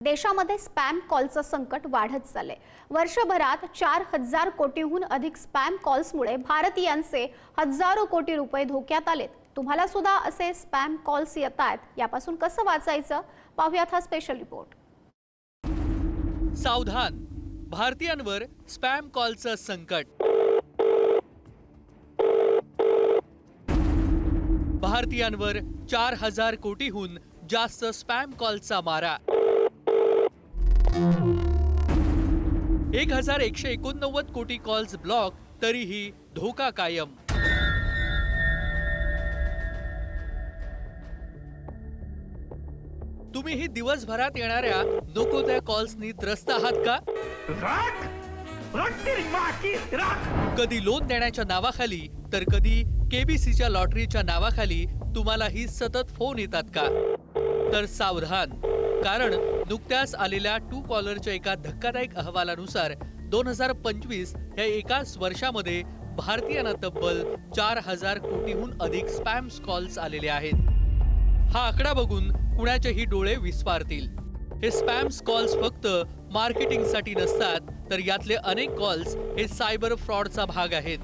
देशामध्ये स्पॅम कॉलचं संकट वाढत चाललंय। वर्षभरात 4,000 कोटीहून अधिक स्पॅम कॉल्समुळे भारतीयांचे हजारो कोटी रुपये धोक्यात आलेत। तुम्हाला सुद्धा असे स्पॅम कॉल्स येतात, यापासून कसं वाचायचं पाहूयात हा स्पेशल रिपोर्ट। सावधान, भारतीयांवर स्पॅम कॉलचं संकट। भारतीयांवर 4,000 कोटीहून जास्त स्पॅम कॉलचा मारा। 1,189 कोटी कॉल्स ब्लॉक, तरीही धोका कायम। तुम्हीही दिवसभरात येणाऱ्या नको त्या कॉल्सनी त्रस्त आहात का? कधी लोन देण्याच्या नावाखाली तर कधी केबीसीच्या लॉटरीच्या नावाखाली तुम्हालाही सतत फोन येतात का? तर सावधान, कारण नुकत्याच आलेल्या ट्रू कॉलरच्या एका धक्कादायक अहवालानुसार 2025 या एकाच वर्षामध्ये भारतीयांना तब्बल 4,000 कोटीहून अधिक स्पॅम कॉल्स आलेले आहेत। हा आकडा बघून कुणाचेही डोळे विस्फारतील। हे स्पॅम कॉल्स फक्त मार्केटिंगसाठी नसतात, तर यातले अनेक कॉल्स हे सायबर फ्रॉडचा भाग आहेत।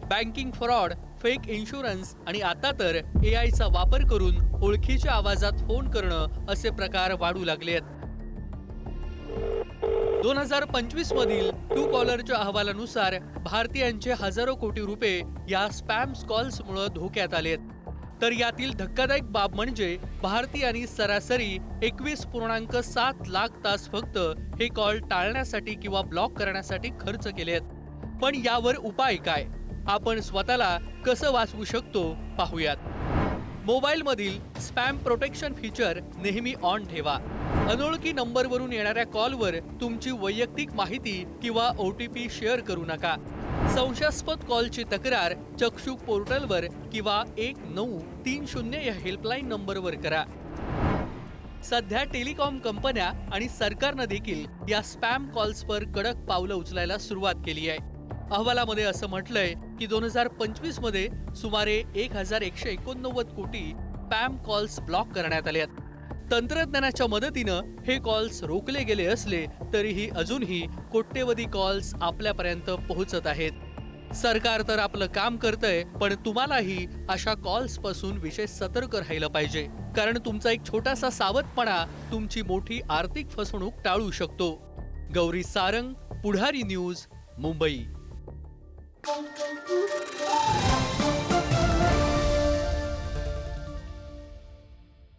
बँकिंग फ्रॉड, फेक इन्शुरन्स आणि आता तर एआयचा वापर करून ओळखीच्या आवाजात फोन करणं असे प्रकार वाढू लागलेत। 2025 मधील ट्रू कॉलरच्या अहवालानुसार भारतीयांचे हजारो कोटी रुपये या स्पॅम कॉल्समुळे धोक्यात आलेत। तर यातील धक्कादायक बाब म्हणजे भारतीयांनी सरासरी 21.7 लाख तास फक्त हे कॉल टाळण्यासाठी किंवा ब्लॉक करण्यासाठी खर्च केलेत। पण यावर उपाय काय? आपण स्वतःला कसं वाचवू शकतो पाहूयात। मोबाईलमधील स्पॅम प्रोटेक्शन फीचर नेहमी ऑन ठेवा। अनोळखी नंबरवरून येणाऱ्या कॉलवर तुमची वैयक्तिक माहिती किंवा OTP शेअर करू नका। संशयास्पद कॉलची तक्रार चक्षुक पोर्टलवर किंवा 1930 या हेल्पलाईन नंबरवर करा। सध्या टेलिकॉम कंपन्या आणि सरकारनं देखील या स्पॅम कॉल्सवर कडक पावलं उचलायला सुरुवात केली आहे। अहवालामध्ये असं म्हटलंय की 2025 मध्ये सुमारे 1,189 कोटी स्पॅम कॉल्स ब्लॉक करण्यात आले आहेत। तंत्रज्ञानाच्या मदतीनं हे कॉल्स रोखले गेले असले तरीही अजूनही कोट्यवधी कॉल्स आपल्यापर्यंत पोहोचत आहेत। सरकार तर आपलं काम करतंय, पण तुम्हालाही अशा कॉल्स पासून विशेष सतर्क राहिलं पाहिजे, कारण तुमचा एक छोटासा सावधपणा तुमची मोठी आर्थिक फसवणूक टाळू शकतो। गौरी सारंग, पुढारी न्यूज, मुंबई।